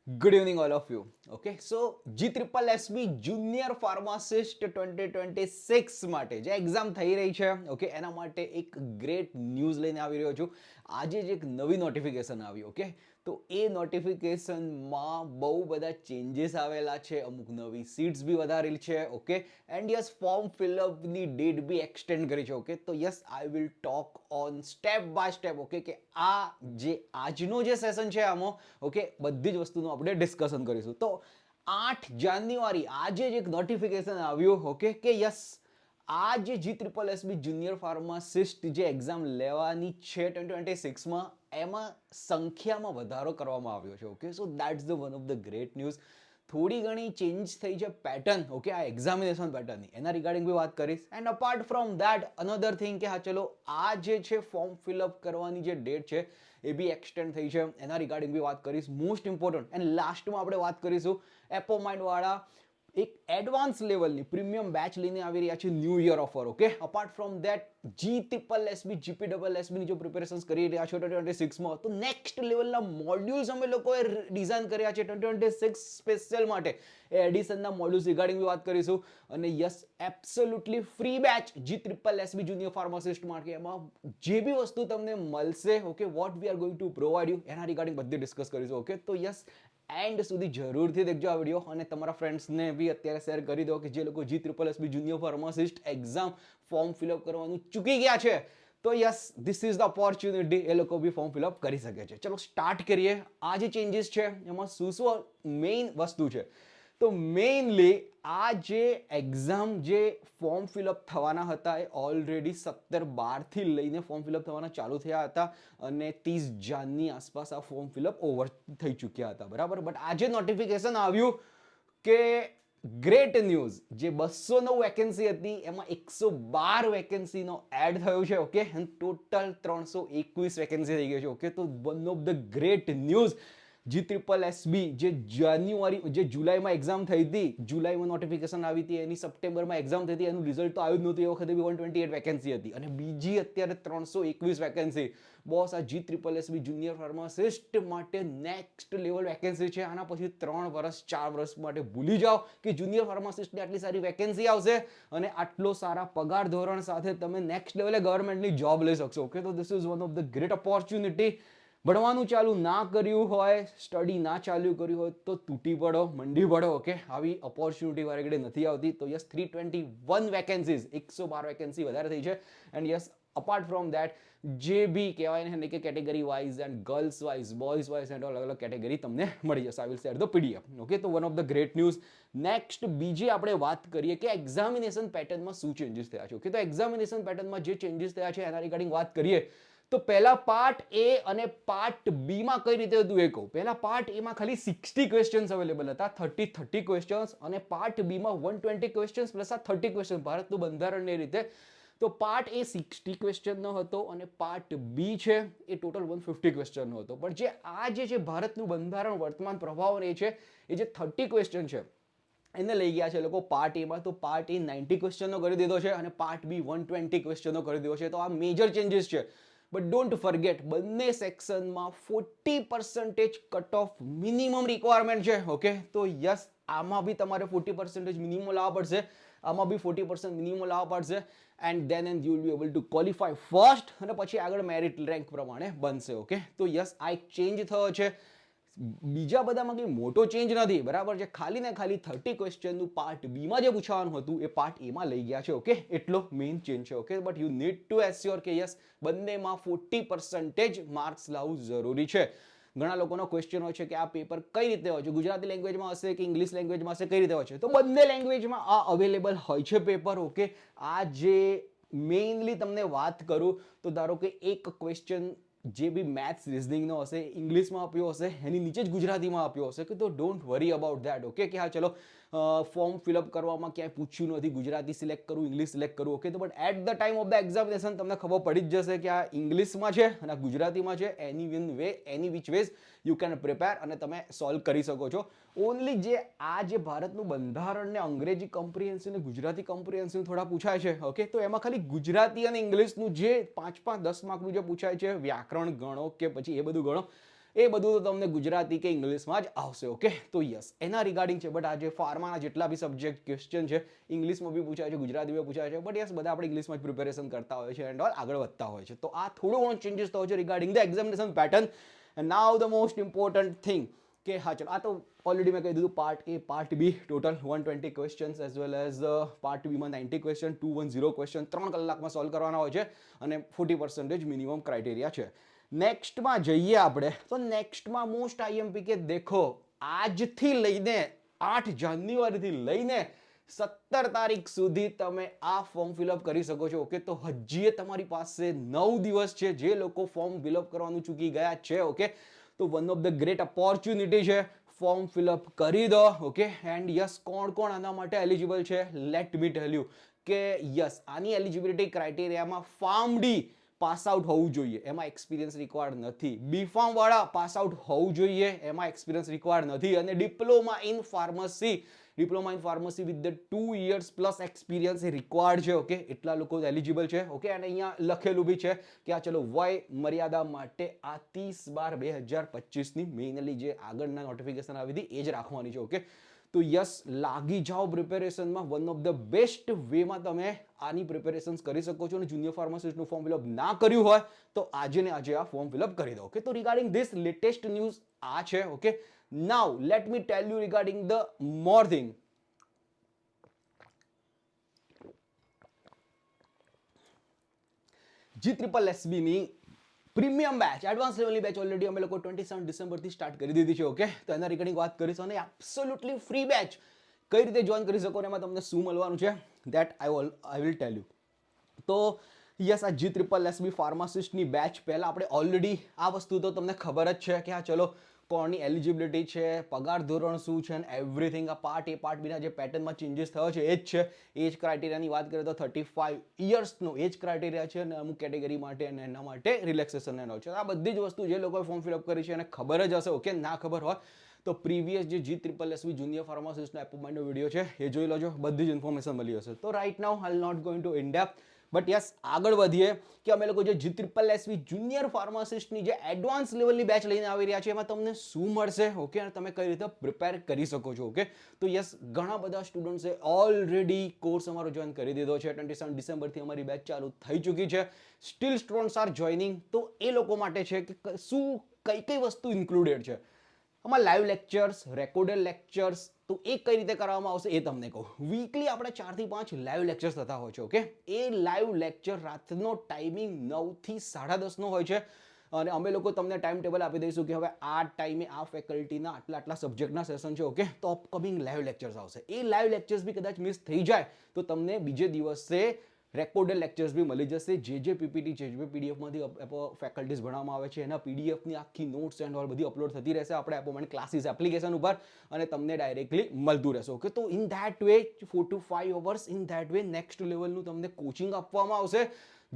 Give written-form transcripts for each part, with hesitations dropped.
Good evening, all of you. Okay, so GSSB junior pharmacist 2026 માટે જે exam થઈ રહી છે, ઓકે, એના માટે એક ગ્રેટ ન્યૂઝ લઈને આવી રહ્યો છું. આજે જ એક નવી નોટિફિકેશન આવી, ઓકે, તો એ નોટિફિકેશનમાં બહુ બધા ચેન્જીસ આવેલા છે, અમુક નવી સીટ્સ બી વધારેલી છે, ઓકે, એન્ડ યસ ફોર્મ ફિલઅપની ડેટ બી એક્સટેન્ડ કરી છે, ઓકે. તો yes I will talk on step by step, okay, કે આ જે આજનો જે સેશન છે આમાં, ઓકે, બધી જ વસ્તુનું આપણે ડિસ્કશન કરીશું. તો 8 જાન્યુઆરી આજે જ એક નોટિફિકેશન આવ્યું, ઓકે, કે યસ આ જે GSSB જુનિયર ફાર્માસિસ્ટ જે એક્ઝામ લેવાની છે 2026માં, એમાં સંખ્યામાં વધારો કરવામાં આવ્યો છે, okay. So that's the one of the great news. થોડી ઘણી ચેન્જ થઈ છે પેટર્ન, ઓકે, આ એક્ઝામિનેશન પેટર્નની, એના રિગાર્ડિંગ બી વાત કરીશ. And apart from that another thing કે હા ચલો આ જે છે ફોર્મ ફિલઅપ કરવાની જે ડેટ છે એ બી એક્સટેન્ડ થઈ છે, એના રિગાર્ડિંગ બી વાત કરીશ. મોસ્ટ ઇમ્પોર્ટન્ટ એન્ડ લાસ્ટમાં આપણે વાત કરીશું એપોમાઇન્ડ વાળા એક એડવાન્સ લેવલની પ્રીમિયમ બેચ લઈને આવી રહ્યા છે new year offer, okay. Apart from that GSSB GPSSB ની જો પ્રિપેરેશન્સ કરી રહ્યા છો 2026માં, તો નેક્સ્ટ લેવલના મોડ્યુલ્સ અમે લોકોએ ડિઝાઇન કર્યા છે 2026 સ્પેશિયલ માટે. એ એડિશનના મોડ્યુલ્સ રિગાર્ડિંગ વાત કરીશું. અને yes absolutely free batch GSSB junior pharmacist માટે, એમાં જે બી વસ્તુ તમને મળશે, okay, what we are going two provide you, એના રિગાર્ડિંગ બધી ડિસ્કસ કરીશું, ઓકે. તો યસ એન્ડ સુધી જરૂરથી દેખજો આ વિડીયો, અને તમારા ફ્રેન્ડ્સને બી અત્યારે શેર કરી દો કે જે લોકો GSSB junior pharmacist exam form fill up કરવાનું ચૂકી ગયા છે. તો yes this is the opportunity, એ લોકો બી ફોર્મ ફિલઅપ કરી શકે છે. ચલો સ્ટાર્ટ કરીએ. આ જે ચેન્જીસ છે એમાં શું મેઇન વસ્તુ છે, તો મેઇનલી આ જે એક્ઝામ જે ફોર્મ ફિલઅપ થવાના હતા એ ઓલરેડી 17/12થી લઈને ફોર્મ ફિલઅપ થવાના ચાલુ થયા હતા, અને 30 જાન્યુઆરીની આસપાસ આ ફોર્મ ફિલઅપ ઓવર થઈ ચૂક્યા હતા, બરાબર. બટ આજે નોટિફિકેશન આવ્યું કે ગ્રેટ ન્યૂઝ, જે 209 વેકેન્સી હતી એમાં 112 વેકેન્સીનો એડ થયો છે, ઓકે, અને ટોટલ 321 વેકેન્સી થઈ ગઈ છે, ઓકે. તો one of the great news, GSSB જે જુલાઈમાં એક્ઝામ થઈ હતી, જુલાઈમાં નોટિફિકેશન આવી હતી, એની સપ્ટેમ્બરમાં એક્ઝામ થઈ હતી, એનું રિઝલ્ટ તો આવ્યું જ નહોતું. એ વખતે બી 128 વેકેન્સી હતી, અને બીજી અત્યારે 321 વેકેન્સી. બોસ, આ GSSB જુનિયર ફાર્માસિસ્ટ માટે નેક્સ્ટ લેવલ વેકેન્સી છે. આના પછી 3 વર્ષ 4 વર્ષ માટે ભૂલી જાઓ કે જુનિયર ફાર્માસિસ્ટની આટલી સારી વેકેન્સી આવશે અને આટલો સારા પગાર ધોરણ સાથે તમે નેક્સ્ટ લેવલે ગવર્મેન્ટની જોબ લઈ શકશો, ઓકે. તો this is one of the great opportunity. ભણવાનું ચાલુ ના કર્યું હોય, સ્ટડી ના ચાલુ કર્યું હોય, તો તૂટી પડો, મંડી પડો, ઓકે. આવી ઓપોર્ચ્યુનિટી વારે ઘડે નથી આવતી. તો યસ 321 વેકેન્સીઝ, 112 વેકેન્સી વધારે થઈ છે. And yes apart from that જે બી કહેવાય ને કે category wise and girls wise, boys wise and અલગ અલગ કેટેગરી તમને મળી જશે. I will share the PDF, okay. તો one of the great news. Next બીજી આપણે વાત કરીએ કે એક્ઝામિનેશન પેટર્નમાં શું ચેન્જીસ થયા છે, ઓકે. તો એક્ઝામિનેશન પેટર્નમાં જે ચેન્જીસ થયા છે એના રિગાર્ડિંગ વાત કરીએ, તો પહેલા પાર્ટ એ અને પાર્ટ બી માં કઈ રીતે હતું એ કહું. પહેલા પાર્ટ એ માં ખાલી 60 ક્વેશ્ચન્સ અવેલેબલ હતા, 30 ક્વેશ્ચન્સ, અને પાર્ટ બી માં 120 ક્વેશ્ચન્સ પ્લસ આ 30 ક્વેશ્ચન ભારતનું બંધારણની રીતે. તો પાર્ટ એ 60 ક્વેશ્ચનનો હતો, અને પાર્ટ બી છે એ ટોટલ 150 ક્વેશ્ચનનો હતો. પણ જે આ જે છે ભારતનું બંધારણ વર્તમાન પ્રભાવ એ છે, એ જે 30 ક્વેશ્ચન છે એને લઈ ગયા છે લોકો પાર્ટ એમાં. તો પાર્ટ એ 90 ક્વેશ્ચનનો કરી દીધો છે, અને પાર્ટ બી 120 ક્વેશ્ચનનો કરી દીધો છે. તો આ મેજર ચેન્જીસ છે. બટ ડોન્ટ ફર્ગેટ, બંને સેક્શનમાં 40% કટ ઓફ મિનિમમ રિક્વાયરમેન્ટ છે, ઓકે. તો યસ આમાં બી તમારે 40% મિનિમમ લાવવા પડશે, આમાં બી 40% મિનિમમ લાવવા પડશે. And then and you will be able to qualify first, અને પછી આગળ મેરિટ રેન્ક પ્રમાણે બનશે, ઓકે. તો યસ આ એક ચેન્જ થયો છે. બીજા બધામાં કંઈ મોટો ચેન્જ નથી, બરાબર છે. ખાલી ને ખાલી 30 ક્વેશ્ચનનું પાર્ટ બીમાં જે પૂછવાનું હતું એ પાર્ટ એમાં લઈ ગયા છે, ઓકે. એટલો મેઇન ચેન્જ છે, okay. But you need to assure કે યસ બંનેમાં 40% માર્ક્સ લાવવું જરૂરી છે. ઘણા લોકોનો ક્વેશ્ચન હોય છે કે આ પેપર કઈ રીતે હોય છે, ગુજરાતી લેંગ્વેજમાં હશે કે ઇંગ્લિશ લેંગ્વેજમાં હશે, કઈ રીતે હોય છે. તો બંને લેંગ્વેજમાં આ અવેલેબલ હોય છે પેપર, ઓકે. આ જે મેઇનલી તમને વાત કરું તો ધારો કે એક ક્વેશ્ચન જે બી મેથ્સ રિઝનિંગનો હશે, ઇંગ્લિશમાં આપ્યો હશે, એની નીચે જ ગુજરાતીમાં આપ્યો હશે, કે તો don't worry about that, okay. કે હા ચલો ફોર્મ ફિલઅપ કરવામાં ક્યાંય પૂછ્યું નથી ગુજરાતી સિલેક્ટ કરું, ઇંગ્લિશ સિલેક્ટ કરું, ઓકે. તો but at the time of the examination તમને ખબર પડી જ જશે કે આ ઇંગ્લિશમાં છે અને આ ગુજરાતીમાં છે. Any which ways you can prepare, અને તમે સોલ્વ કરી શકો છો. ઓનલી જે આ જે ભારતનું બંધારણ ને અંગ્રેજી કોમ્પ્રિહેન્સિવ ને ગુજરાતી કોમ્પ્રિહેન્સિવ થોડા પૂછાય છે, ઓકે. તો એમાં ખાલી ગુજરાતી અને ઇંગ્લિશનું જે 5-5, 10 માર્કનું જે પૂછાય છે, વ્યાકરણ ગણો કે પછી એ બધું ગણો, એ બધું તો તમને ગુજરાતી કે ઇંગ્લિશમાં જ આવશે. ઓકે, તો યસ એના રિગાર્ડિંગ છે. બટ આજે ફાર્માના જેટલા બી સબ્જેક્ટ ક્વેશ્ચન છે ઇંગ્લિશમાં બી પૂછાય છે, ગુજરાતીમાં પૂછાય છે. બટ યસ બધા આપણે ઇંગ્લિશમાં જ પ્રિપેરેશન કરતા હોય છે એન્ડ ઓલ આગળ વધતા હોય છે. તો આ થોડો ઘણો ચેન્જીસ થયો છે regarding the examination pattern. And now the most important thing કે હા ચલો, આ તો ઓલરેડી મેં કહી દીધું part A part B total 120 questions as well as part બીમાં 90 ક્વેશ્ચન 210 ક્વેશ્ચન 3 કલાકમાં સોલ્વ કરવાના હોય છે અને 40% મિનિમમ ક્રાઇટેરિયા છે. નેક્સ્ટમાં જઈએ આપણે તો નેક્સ્ટમાં મોસ્ટ આઈએમપી કે દેખો આજથી લઈને 8 જાન્યુઆરીથી લઈને 17 તારીખ સુધી તમે આ ફોર્મ ફિલઅપ કરી શકો છો. ઓકે, તો હજી તમારી પાસે 9 દિવસ છે. જે લોકો ફોર્મ ફિલઅપ કરવાનું ચૂકી ગયા છે, ઓકે, તો one of the great opportunity છે, ફોર્મ ફિલઅપ કરી દો. ઓકે, એન્ડ યસ કોણ કોણ આના માટે એલિજિબલ છે, લેટ મી ટેલ યુ કે યસ આની એલિજિબિલિટી ક્રાઇટેરિયામાં ફાર્મ ડી પાસ આઉટ હોવું જોઈએ, એમાં એક્સપિરિયન્સ રિક્વાયર્ડ નથી. બી ફાર્મ વાળા પાસ આઉટ હોવું જોઈએ, એમાં એક્સપિરિયન્સ રિક્વાયર્ડ નથી. અને diploma in pharmacy with the 2 years plus experience required છે. ઓકે, એટલા લોકો એલિજિબલ છે. ઓકે, અને અહીંયા લખેલું બી છે કે આ ચલો વય મર્યાદા માટે આ 30/12/2025 ની મેઇનલી જે આગળના નોટિફિકેશન આવી હતી એ જ રાખવાની છે. ઓકે, તો યસ લાગી જાઓ પ્રિપેરેશનમાં. વન ઓફ ધ બેસ્ટ વેમાં તમે આની પ્રિપેરેશન કરી શકો છો. અને જુનિયર ફાર્માસિસ્ટનું ફોર્મ ફિલઅપ ના કર્યું હોય તો આજે ને આજે આ ફોર્મ ફિલઅપ કરી દો. ઓકે, તો રિગાર્ડિંગ ધીસ લેટેસ્ટ ન્યૂઝ આ છે. Okay, now late me tell you regarding the more thing. GSSB ની પ્રીમિયમ બેચ, એડવાન્સ લેવલની બેચ ઓલરેડી અમે લોકો 27 ડિસેમ્બરથી સ્ટાર્ટ કરી દીધી છે. ઓકે, તો એના રિગાર્ડિંગ વાત કરીશું. અને એબ્સોલ્યુટલી ફ્રી બેચ કઈ રીતે જોઈન કરી શકો ને એમાં તમને શું મળવાનું છે that I will tell you. તો યસ આ GSSB ફાર્માસિસ્ટની બેચ પહેલા આપણે ઓલરેડી આ વસ્તુ તો તમને ખબર જ છે કે હા ચલો કોની એલિજિબિલિટી છે, પગાર ધોરણ શું છે અને એવરીથિંગ. આ પાર્ટ એ પાર્ટ બીના જે પેટર્નમાં ચેન્જીસ થયો છે એ જ છે. એજ ક્રાઇટેરિયાની વાત કરીએ તો 35 યર્સનો એજ ક્રાઇટેરિયા છે અને અમુક કેટેગરી માટે અને એના માટે રિલેક્સેશન એનો છે. આ બધી જ વસ્તુ જે લોકોએ ફોર્મ ફિલઅપ કરી છે એને ખબર જ હશે. ઓકે, ના ખબર હોય તો પ્રીવિયસ જે GSSB જુનિયર ફાર્માસિસ્ટનો એપોઇન્ટમેન્ટનો વિડીયો છે એ જોઈ લેજો, બધી જ ઇન્ફોર્મેશન મળી હશે. તો right now I will not going to in depth. But yes આગળ વધીએ કે અમે લોકો જે GSSB જુનિયર ફાર્માસિસ્ટની જે એડવાન્સ લેવલની બેચ લઈને આવી રહ્યા છે એમાં તમને શું મળશે. ઓકે, અને તમે કઈ રીતે પ્રિપેર કરી શકો છો. ઓકે, તો યસ ઘણા બધા સ્ટુડન્ટ્સે ઓલરેડી કોર્સ અમારો જોઈન કરી દીધો છે. 27 ડિસેમ્બરથી અમારી બેચ ચાલુ થઈ ચૂકી છે. Steel students are joining. તો એ લોકો માટે છે કે શું કઈ વસ્તુ ઇન્ક્લુડેડ છે આમાં. લાઈવ લેક્ચર્સ, રેકોર્ડેડ લેક્ચર્સ, તો એ કઈ રીતે કરવામાં આવશે એ તમને કહું. વીકલી આપણે 4 થી 5 લાઈવ લેક્ચર્સ થતા હોય છે. ઓકે, એ લાઈવ લેક્ચર રાતનો ટાઈમિંગ 9 થી 10:30 નો હોય છે. અને અમે લોકો તમને ટાઈમ ટેબલ આપી દઈશું કે હવે આ ટાઈમે આ ફેકલ્ટીના આટલા સબ્જેક્ટના સેશન છે. ઓકે, તો અપકમિંગ લાઈવ લેક્ચર્સ આવશે. એ લાઈવ લેક્ચર્સ બી કદાચ મિસ થઈ જાય તો તમને બીજે દિવસે રેકોર્ડેડ લેક્ચર્સ બી મળી જશે. જે પીપીટી જે પીડીએફમાંથી ફેકલ્ટીઝ ભણવામાં આવે છે એના પીડીએફની આખી નોટ્સ એન્ડ ઓલ બધી અપલોડ થતી રહેશે આપણે એપોઇન્ટમેન્ટ ક્લાસીસ એપ્લિકેશન ઉપર અને તમને ડાયરેક્ટલી મળતું રહેશે. ઓકે, તો in that way 4 to 5 hours in that way next લેવલનું તમને કોચિંગ આપવામાં આવશે.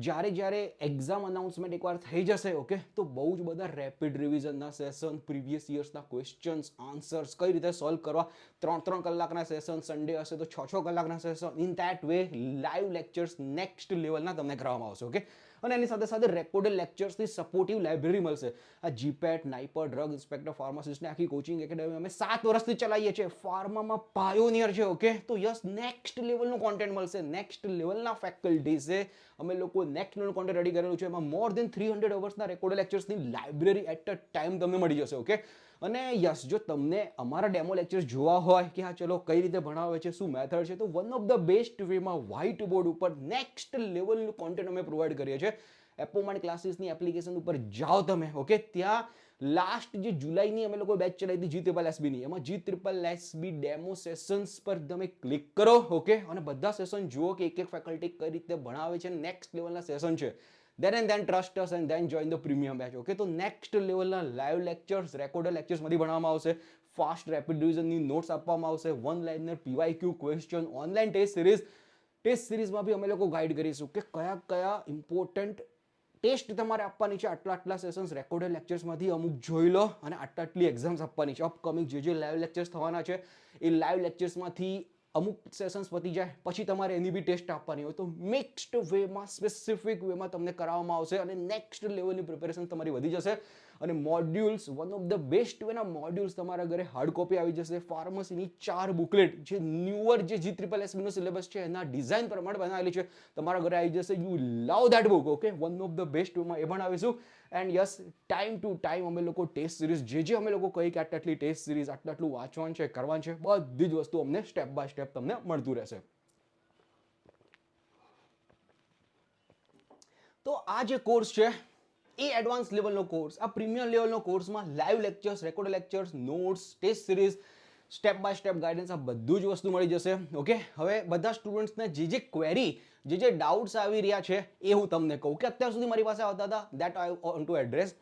જ્યારે એક્ઝામ અનાઉન્સમેન્ટ એકવાર થઈ જશે, ઓકે, તો બહુ જ બધા રેપિડ રિવિઝનના સેશન, પ્રીવિયસ યર્સના ક્વેશ્ચન્સ આન્સર્સ કઈ રીતે સોલ્વ કરવા, 3 કલાકના સેશન, સન્ડે હશે તો 6 કલાકના session. In that way live lectures next લેવલના તમને કરવામાં આવશે. ઓકે, અને એની સાથે સાથે રેકોર્ડેડ લેક્ચર્સની સપોર્ટિવ લાઇબ્રેરી મળશે. આ જીપેટ, નાઇપર, ડ્રગ ઇન્સ્પેક્ટર ફાર્માસિસ્ટની આખી કોચિંગ એકેડેમી અમે 7 વર્ષથી ચલાવીએ છીએ. ફાર્મામાં પાયોનિયર છે. ઓકે, તો યસ નેક્સ્ટ લેવલનું કોન્ટેન્ટ મળશે. નેક્સ્ટ લેવલના ફેકલ્ટીઝે અમે લોકો નેક્સ્ટ લેવલ કોન્ટેન્ટ રેડી કરેલું છે. એમાં મોર દેન 300 અવર્સના રેકોર્ડેડ લેક્ચર્સની લાઇબ્રેરી એટ અ ટાઈમ તમને મળી જશે. ઓકે, અને યસ જો તમને અમારા ડેમો લેક્ચર્સ જોવા હોય કે હા ચલો કઈ રીતે ભણાવે છે, શું મેથડ છે, તો વન ઓફ ધ બેસ્ટ વેમાં વ્હાઇટ બોર્ડ ઉપર નેક્સ્ટ લેવલનું કોન્ટેન્ટ અમે પ્રોવાઈડ કરીએ છીએ. એપોઇન્ટમેન્ટ ક્લાસીસની એપ્લિકેશન ઉપર જાઓ તમે. ઓકે, ત્યાં લાસ્ટ જે જુલાઈની અમે લોકો બેચ ચલાવી હતી GSSB ની, એમાં GSSB ડેમો સેશન્સ પર તમે ક્લિક કરો. ઓકે, અને બધા સેશન જુઓ કે એક ફેકલ્ટી કઈ રીતે ભણાવે છે. નેક્સ્ટ લેવલના સેશન છે. then trust us and then join the premium batch. Okay, તો નેક્સ્ટ લેવલના લાઈવ લેક્ચર્સ, રેકોર્ડેડ લેક્ચર્સમાંથી ભણવામાં આવશે. ફાસ્ટ રેપિડ રિવિઝનની નોટ્સ આપવામાં આવશે. One liner PYQ question, online test સિરીઝમાં બી અમે લોકો ગાઈડ કરીશું કે કયા ઇમ્પોર્ટન્ટ ટેસ્ટ તમારે આપવાની છે. આટલા સેશન્સ રેકોર્ડેડ લેક્ચર્સમાંથી અમુક જોઈ લો અને આટલી એક્ઝામ્સ આપવાની છે. અપકમિંગ જે લાઈવ લેક્ચર્સ થવાના છે એ લાઈવ લેક્ચર્સમાંથી અમુક સેશન્સ પતી જાય પછી તમારે એની બી ટેસ્ટ આપવાની હોય તો મિક્સ્ડ વેમાં, સ્પેસિફિક વેમાં તમને કરાવવામાં આવશે અને નેક્સ્ટ લેવલની પ્રિપેરેશન તમારી વધી જશે. અને modules one of the best વેના મોડ્યુલ્સ તમારા ઘરે હાર્ડ કોપી આવી જશે. ફાર્મસીની 4 બુકલેટ જે ન્યુઅર જે GSSB નો સિલેબસ છે એના ડિઝાઇન પ્રમાણે બનાવેલી છે તમારા ઘરે આવી જશે. You love that book. Okay, one of the best વેમાં એ ભણાવીશું. And yes, time to time અમે લોકો ટેસ્ટ સિરીઝ જે અમે લોકો કહી કે આટલી ટેસ્ટ સિરીઝ આટલું વાંચવાનું છે, કરવાનું છે, બધી જ વસ્તુ અમને સ્ટેપ બાય સ્ટેપ તમને મળતું રહેશે. તો આ જે કોર્સ છે એ એડવાન્સ લેવલનો કોર્સ, આ પ્રીમિયમ લેવલનો કોર્સમાં live lectures, record lectures, notes, test series, step by step guidance, આ બધું જ વસ્તુ મળી જશે. ઓકે, હવે બધા સ્ટુડન્ટ્સને જે ક્વેરી, જે ડાઉટ્સ આવી રહ્યા છે એ હું તમને કહું કે અત્યાર સુધી મારી પાસે આવતા હતા, that I want to address.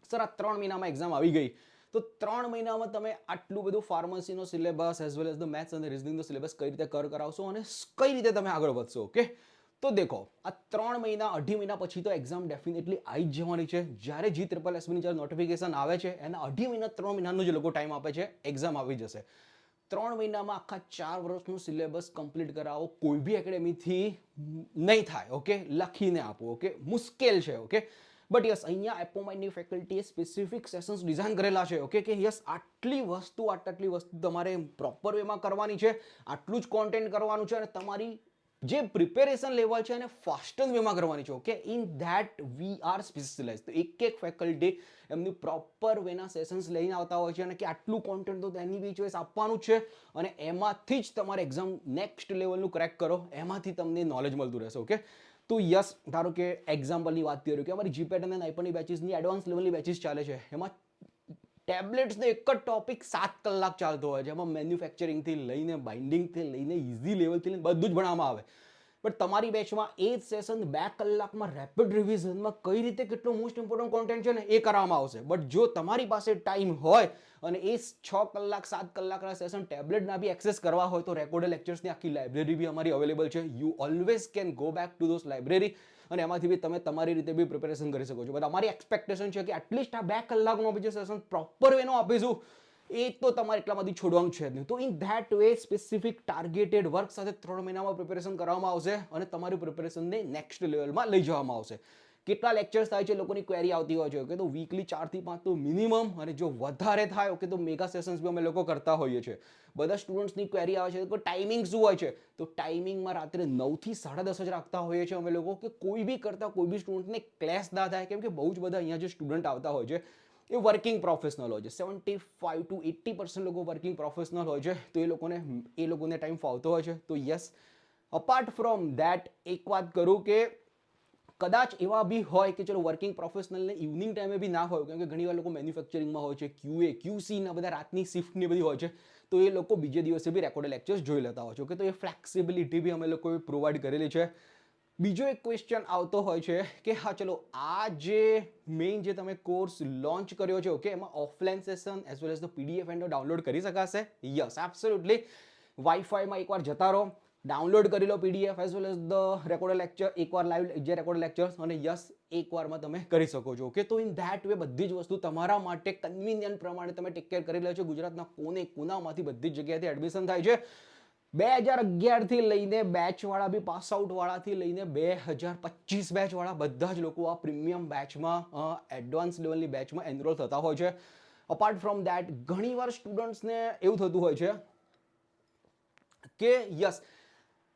Sir, આ 3 મહિનામાં એક્ઝામ આવી ગઈ, તો 3 મહિનામાં તમે આટલું બધું ફાર્મસીનો syllabus as well as the maths અને રિઝનિંગનો સિલેબસ કઈ રીતે કરાવશો અને કઈ રીતે તમે આગળ વધશો? ઓકે, તો દેખો, આ 3 મહિના, 2.5 મહિના પછી તો એક્ઝામ ડેફિનેટલી આવી જ જવાની છે. જ્યારે GSSBની જ્યારે નોટિફિકેશન આવે છે એના 2.5 મહિના, 3 મહિનાનો જે લોકો ટાઈમ આપે છે, એક્ઝામ આવી જશે. 3 મહિનામાં આખા 4 વર્ષનું સિલેબસ કમ્પ્લીટ કરાવો કોઈ બી એકેડેમીથી નહીં થાય. ઓકે, લખીને આપો. ઓકે, મુશ્કેલ છે. ઓકે, બટ યસ, અહીંયા એપોમાઇન્ડની ફેકલ્ટીએ સ્પેસિફિક સેશન્સ ડિઝાઇન કરેલા છે. ઓકે, કે યસ, આટલી વસ્તુ તમારે પ્રોપર વેમાં કરવાની છે, આટલું જ કોન્ટેન્ટ કરવાનું છે અને તમારી જે પ્રિપેરેશન લેવલ છે એને ફાસ્ટર વેમાં કરવાની છે. Okay, in that we are specialise. તો એક ફેકલ્ટી એમની પ્રોપર વેના સેશન્સ લઈને આવતા હોય છે અને કે આટલું કોન્ટેન્ટ તો તેની બી ચોઈસ આપવાનું છે અને એમાંથી જ તમારે એક્ઝામ નેક્સ્ટ લેવલનું ક્રેક કરો, એમાંથી તમને નોલેજ મળતું રહેશે. ઓકે, તો યસ, ધારો કે એક્ઝામ્પલની વાત કરીએ કે અમારી જીપેટ અને નાઇપરની બેચીસની એડવાન્સ લેવલની બેચીસ ચાલે છે, એમાં ટેબ્લેટ્સનો એક જ ટોપિક 7 કલાક ચાલતો હોય છે. એમાં મેન્યુફેક્ચરિંગથી લઈને બાઇન્ડિંગથી લઈને ઇઝી લેવલથી લઈને બધું જ ભણાવવામાં આવે. બટ તમારી બેચમાં એ જ સેશન 2 કલાકમાં રેપિડ રિવિઝનમાં કઈ રીતે કેટલો મોસ્ટ ઇમ્પોર્ટન્ટ કોન્ટેન્ટ છે ને એ કરવામાં આવશે. બટ જો તમારી પાસે ટાઈમ હોય અને એ 6 કલાક 7 કલાકના સેશન ટેબ્લેટના બી એક્સેસ કરવા હોય તો રેકોર્ડ લેક્ચર્સની આખી લાઇબ્રેરી બી અમારી અવેલેબલ છે. You always can go back to those library અને એમાંથી બી તમે તમારી રીતે બી પ્રિપેરેશન કરી શકો છો. બટ અમારી એક્સપેક્ટેશન છે કે એટલીસ્ટ આ 2 કલાકનો બી જે સેશન પ્રોપર વેનો આપીશું એ તો તમારે એટલામાંથી છોડવાનું છે જ નહીં. તો in that way specific targeted work સાથે 3 મહિનામાં પ્રિપેરેશન કરવામાં આવશે અને તમારી પ્રિપેરેશનને નેક્સ્ટ લેવલમાં લઈ જવામાં આવશે. કેટલા લેક્ચર્સ થાય છે લોકોની ક્વેરી આવતી હોય છે. ઓકે, તો વીકલી 4 થી 5 તો મિનિમમ, અને જો વધારે થાય ઓકે તો મેગા સેશન્સ બી અમે લોકો કરતા હોઈએ છીએ. બધા સ્ટુડન્ટ્સની ક્વેરી આવે છે કે ટાઈમિંગ શું હોય છે, તો ટાઈમિંગમાં રાત્રે 9 થી 10:30 જ રાખતા હોઈએ છીએ અમે લોકો, કે કોઈ બી સ્ટુડન્ટને ક્લેશ ના થાય. કેમ કે બહુ જ બધા અહીંયા જે સ્ટુડન્ટ આવતા હોય છે એ વર્કિંગ પ્રોફેશનલ હોય છે. 75 to 80% લોકો વર્કિંગ પ્રોફેશનલ હોય છે, તો એ લોકોને ટાઈમ ફાવતો હોય છે. તો યસ, અપાર્ટ ફ્રોમ ધેટ એક વાત કરું કે કદાચ એવા બી હોય કે ચલો વર્કિંગ પ્રોફેશનલને ઇવનિંગ ટાઈમે બી ના હોય, કેમ કે ઘણી વાર લોકો મેન્યુફેક્ચરિંગમાં હોય છે, QA QC ના બધા રાતની શિફ્ટની બધી હોય છે, તો એ લોકો બીજે દિવસે બી રેકોર્ડ લેક્ચર્સ જોઈ લેતા હોય છે. ઓકે, તો એ ફ્લેક્સિબિલિટી બી અમે લોકોએ પ્રોવાઈડ કરેલી છે. બીજો એક ક્વેશ્ચન આવતો હોય છે કે હા ચલો આ જે મેઇન જે તમે કોર્સ લોન્ચ કર્યો છે, ઓકે, એમાં offline session as well as the PDF and download કરી શકાશે? Yes, absolutely. વાઈફાઈમાં એકવાર જતા રહો, ડાઉનલોડ કરી લો PDF as well as the record lecture, એકવાર લાઈવ જે રેકોર્ડ લેક્ચર્સ, અને યસ, એકવારમાં તમે કરી શકો છો. ઓકે, તો ઇન ધેટ વે બધી જ વસ્તુ તમારા માટે કન્વિનિયન્ટ પ્રમાણે તમે ટેક કેર કરી લો છો. ગુજરાતના કોને કોનામાંથી બધી જ જગ્યાએથી એડમિશન થાય છે. 2011 થી લઈને બેચ વાળા બી પાસ આઉટ વાળાથી લઈને 2025 બેચ વાળા બધા જ લોકો આ પ્રીમિયમ બેચમાં, એડવાન્સ લેવલની બેચમાં એનરોલ થતા હોય છે. અપાર્ટ ફ્રોમ ધેટ ઘણીવાર સ્ટુડન્ટ્સને એવું થતું હોય છે કે યસ,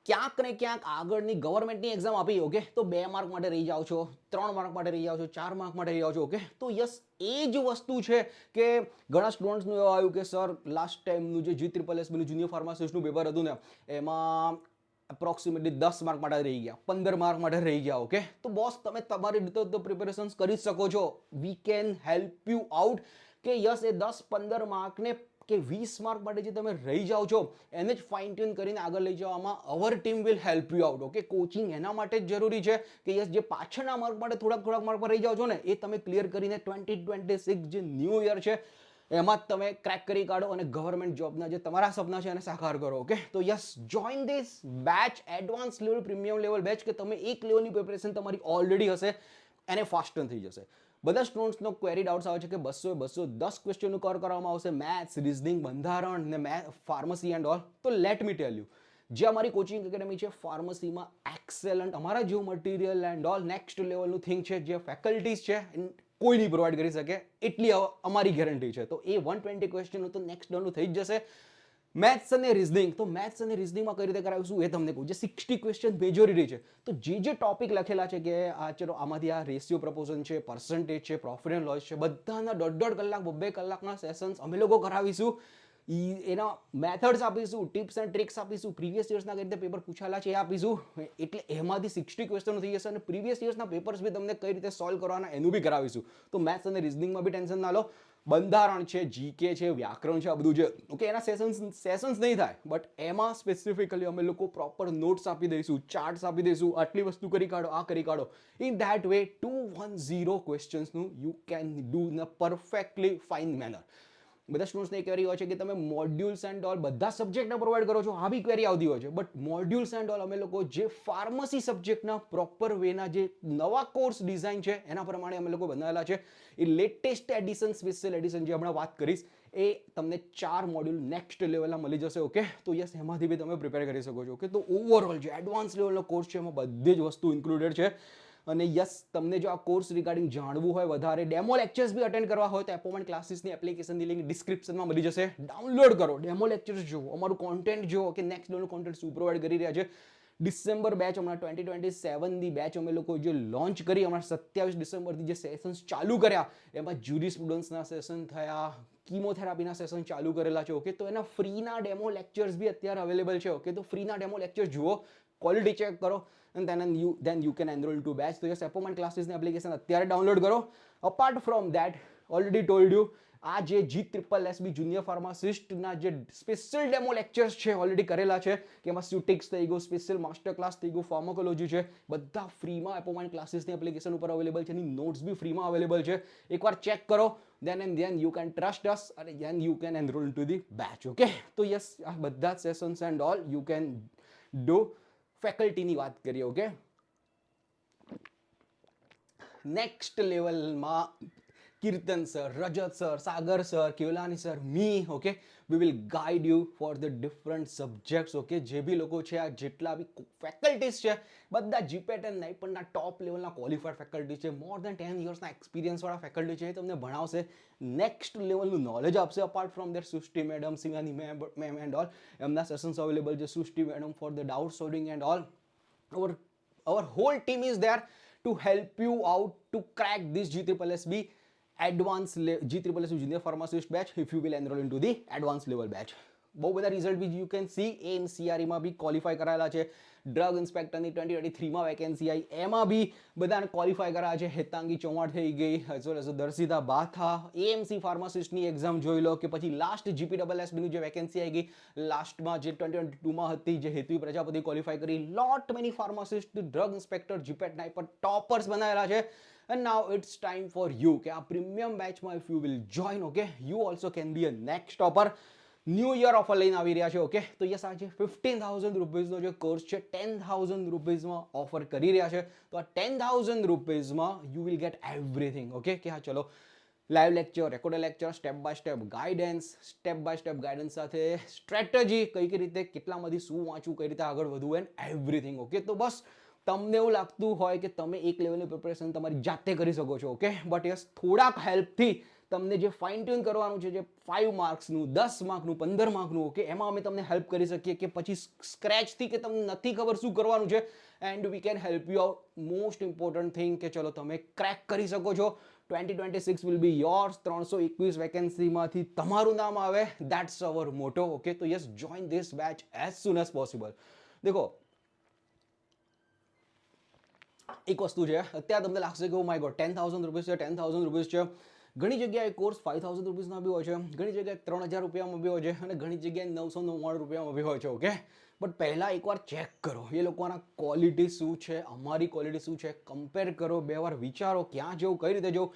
ક્યાંક ને ક્યાંક આગળની ગવર્મેન્ટની એક્ઝામ આપી, ઓકે, તો 2 માર્ક માટે રહી જાઓ છો, 3 માર્ક માટે રહી જાઓ છો, 4 માર્ક માટે રહી જાઓ છો. ઓકે, તો યસ, એ જ વસ્તુ છે કે ઘણા સ્ટુડન્ટ્સનું એવું આવ્યું કે સર લાસ્ટ ટાઈમનું જે GSSBનું જુનિયર ફાર્માસિસ્ટનું પેપર હતું ને એમાં એપ્રોક્સિમેટલી 10 માર્ક માટે રહી ગયા, 15 માર્ક માટે રહી ગયા. ઓકે, તો બોસ તમે તમારી રીતે તો પ્રિપેરેશન કરી શકો છો. We can help you out કે યસ, એ 10-15 માર્કને કે 20 માર્ક માટે જે તમે રહી જાઓ છો એને જ ફાઇન ટ્યુન કરીને આગળ લઈ જવામાં અવર team will help you out. Okay, coaching એના માટે જ જરૂરી છે કે યસ, જે પાછળના માર્ક માટે થોડાક માર્ક પર રહી જાઓ છો ને એ તમે ક્લિયર કરીને 2026 જે ન્યૂ યર છે એમાં જ તમે ક્રેક કરી કાઢો અને ગવર્મેન્ટ જોબના જે તમારા સપના છે એને સાકાર કરો. ઓકે, તો yes, join this batch, advance level, premium level batch, કે તમે એક લેવલની પ્રિપેરેશન તમારી ઓલરેડી હશે એને ફાસ્ટર થઈ જશે. બધા સ્ટુડન્ટ્સનો ક્વેરી ડાઉટ્સ આવે છે કે 210 ક્વેશ્ચનનું કવર કરવામાં આવશે, મેથ્સ, રિઝનિંગ, બંધારણ ને ફાર્મસી એન્ડ ઓલ. તો લેટ મી ટેલ યુ, જે અમારી કોચિંગ એકેડમી છે ફાર્મસીમાં એક્સેલન્ટ, અમારા જેવું મટીરિયલ એન્ડ ઓલ નેક્સ્ટ લેવલનું થિંગ છે, જે ફેકલ્ટીઝ છે, કોઈ નહીં પ્રોવાઈડ કરી શકે એટલી અમારી ગેરંટી છે. તો એ 120 ક્વેશ્ચન તો નેક્સ્ટ ડનનું થઈ જ જશે. મેથ્સ અને રિઝનિંગ, તો મેથ્સ અને રિઝનિંગમાં કઈ રીતે કરાવીશું એ તમને કહું. જે 60 ક્વેશ્ચન મેજોરિટી છે, તો જે ટોપિક લખેલા છે કે ચલો આમાંથી આ રેશિયો પ્રપોઝન છે, પર્સન્ટેજ છે, પ્રોફિટ એન્ડ લોસ છે, બધાના 1.5 કલાક 2 કલાકના સેશન્સ અમે લોકો કરાવીશું. એના મેથડ્સ આપીશું, ટિપ્સ એન્ડ ટ્રિક્સ આપીશું, પ્રીવિયસ યર્સના કઈ રીતે પેપર પૂછાયેલા છે એ આપીશું. એટલે એમાંથી 60 ક્વેશ્ચન થઈ જશે અને પ્રીવિયસ યર્સના પેપર્સ બી તમને કઈ રીતે સોલ્વ કરવાના એનું બી કરાવીશું. તો મેથ્સ અને રિઝનિંગમાં બી ટેન્શન ના લો. બંધારણ છે, જીકે છે, વ્યાકરણ છે, આ બધું છે. ઓકે, એના સેશન્સ નહીં થાય, બટ એમાં સ્પેસિફિકલી અમે લોકો પ્રોપર નોટ્સ આપી દઈશું, ચાર્ટ્સ આપી દઈશું, આટલી વસ્તુ કરી કાઢો, આ કરી કાઢો. ઇન ધેટ વે 210 ક્વેશ્ચન્સનું you can do in a perfectly fine manner. બધા સ્ટુડન્ટ્સને ક્વેરી હોય છે કે તમે મોડ્યુલ્સ એન્ડ ઓલ બધા સબ્જેક્ટના પ્રોવાઈડ કરો છો, આ બી ક્વેરી આવતી હોય છે. બટ મોડ્યુલ્સ એન્ડ ઓલ અમે લોકો જે ફાર્મસી સબ્જેક્ટના પ્રોપર વેના જે નવા કોર્સ ડિઝાઇન છે એના પ્રમાણે અમે લોકો બનાવેલા છે. એ લેટેસ્ટ એડિશન, સ્પેશિયલ એડિશન જે હમણાં વાત કરીશ એ તમને 4 મોડ્યુલ નેક્સ્ટ લેવલના મળી જશે. ઓકે, તો યસ, એમાંથી બી તમે પ્રિપેર કરી શકો છો. ઓકે, તો ઓવરઓલ જે એડવાન્સ લેવલનો કોર્સ છે એમાં બધી જ વસ્તુ ઇન્ક્લુડેડ છે. અને યસ, તમને જો આ કોર્સ રિગાર્ડિંગ જાણવું હોય, વધારે ડેમો લેક્ચર્સ બી અટેન્ડ કરવા હોય તો એપોઇન્ટમેન્ટ ક્લાસીસની એપ્લિકેશનની લિંક ડિસ્ક્રિપ્શનમાં મળી જશે. ડાઉનલોડ કરો, ડેમો લેક્ચર્સ જુઓ, અમારું કોન્ટેન્ટ જુઓ કે નેક્સ્ટ લેવલનું કોન્ટેન્ટ શું પ્રોવાઈડ કરી રહ્યા છે. ડિસેમ્બર બેચ હમણાં 2027ની બેચ અમે લોકો જે લોન્ચ કરી, હમણાં 27 ડિસેમ્બરથી જે સેશન્સ ચાલુ કર્યા એમાં જ્યુરિસ્પ્રુડન્સના સેશન થયા, કીમોથેરાપીના સેશન ચાલુ કરેલા છે. ઓકે, તો એના ફ્રીના ડેમો લેક્ચર્સ બી અત્યારે અવેલેબલ છે. ઓકે, તો ફ્રીના ડેમો લેક્ચર જુઓ, ક્વોલિટી ચેક કરો and then you can enroll to batch. તો યસ, એપોઇન્ટમેન્ટ ક્લાસીસની એપ્લિકેશન અત્યારે ડાઉનલોડ કરો. Apart from that, already told you, આ જે GSSB જુનિયર ફાર્માસિસ્ટના જે સ્પેશિયલ ડેમો લેક્ચર્સ છે ઓલરેડી કરેલા છે કે એમાં સ્યુટિક્સ થઈ ગયું, સ્પેશિયલ માસ્ટર ક્લાસ થઈ ગયું, ફાર્માકોલોજી છે, બધા ફ્રીમાં એપોઇન્ટમેન્ટ ક્લાસીસની એપ્લિકેશન ઉપર અવેલેબલ છે. એની નોટ્સ બી ફ્રીમાં અવેલેબલ છે. એકવાર ચેક કરો, then you can trust us and then you can enroll to the batch. Okay, તો યસ, આ બધા sessions and all you can do. ફેકલ્ટીની વાત કરીએ. ઓકે, નેક્સ્ટ લેવલમાં Kirtan sir, Rajat sir, Sagar sir, Kevlani sir, me, okay, we will guide you for the different subjects. Okay, જે બી લોકો છે, આ જેટલા બી ફેકલ્ટીઝ છે બધા જીપેટ એન્ડ નાઇપરના ટોપ લેવલના ક્વોલિફાઈડ ફેકલ્ટી છે. મોર દેન 10 યર્સના એક્સપિરિયન્સવાળા ફેકલ્ટી છે. એ તમને ભણાવશે, નેક્સ્ટ લેવલનું નોલેજ આપશે. અપાર્ટ ફ્રોમ દેટ, સૃષ્ટિ મેડમ, સિંગાની મેમ એન્ડ ઓલ, એમના સેશન્સ અવેલેબલ છે. સૃષ્ટિ madam for the doubt solving and all. Our whole team is there to help you out to crack this GSSB advanced GSSB junior pharmacist batch if you will enroll into the advanced level batch. બહુ બધા result બી you can see. AMCRE બી qualify કરાયેલા છે. Drug ઇન્સ્પેક્ટરની 2023માં vacancy આવી, એમાં બી બધાને qualify કરાયા છે. હેતાંગી ચૌહાણ થઈ ગઈ, as well as Darshita Batha. AMC ફાર્માસિસ્ટની એક્ઝામ જોઈ લો, કે પછી લાસ્ટ GPSSBની જે વેકેન્સી આવી ગઈ લાસ્ટમાં જે 2022માં હતી, જે હેતવી પ્રજાપતિ ક્વોલિફાય કરી. Lot many pharmacist, drug inspector, GPAT NIPER toppers બનાવેલા છે. And now it's time for you કે આ premium બેચમાં if you will join, okay, you also can be a next topper. New year offer લઈને આવી રહ્યા છે. Okay, તો yes, આજે 15,000 રૂપીઝનો જે કોર્સ છે 10,000 રૂપીઝમાં ઓફર કરી રહ્યા છે. તો આ 10,000 રૂપીઝમાં you will get everything. Okay, કે હા ચલો, live lecture, recorded lecture, step by step guidance સાથે સ્ટ્રેટેજી, કઈ રીતે, કેટલામાંથી શું વાંચવું, કઈ રીતે આગળ વધવું એન્ડ એવરીથિંગ. ઓકે, તો બસ તમને એવું લાગતું હોય કે તમે એક લેવલની પ્રિપરેશન તમારી જાતે કરી શકો છો. ઓકે, બટ યસ, થોડાક હેલ્પથી તમને જે ફાઇન ટ્યુન કરવાનું છે, જે 5 માર્ક્સનું, 10 માર્કનું, 15 માર્કનું, ઓકે, એમાં અમે તમને હેલ્પ કરી શકીએ. કે પછી સ્ક્રેચથી કે તમને નથી ખબર શું કરવાનું છે, and we can help you out. Most important thing કે ચલો તમે ક્રેક કરી શકો છો. 2026 વિલ બી યોર્સ. 321 વેકેન્સીમાંથી તમારું નામ આવે, દેટ્સ અવર મોટો. ઓકે, તો yes, join this batch as soon as possible. દેખો, એક વસ્તુ છે, અત્યારે તમને લાગશે કે ઓ માય ગોડ 10,000 રૂપીઝ છે, 10,000 રૂપીઝ છે. ઘણી જગ્યાએ કોર્સ 5,000 રૂપીઝના બી હોય છે, ઘણી જગ્યાએ 3,000 રૂપિયામાં બી હોય છે, અને ઘણી જગ્યાએ 999 રૂપિયામાં બી હોય છે. ઓકે, બટ પહેલાં એકવાર ચેક કરો એ લોકોના ક્વોલિટી શું છે, અમારી ક્વોલિટી શું છે, કમ્પેર કરો, 2 વાર વિચારો ક્યાં જવું, કઈ રીતે જવું.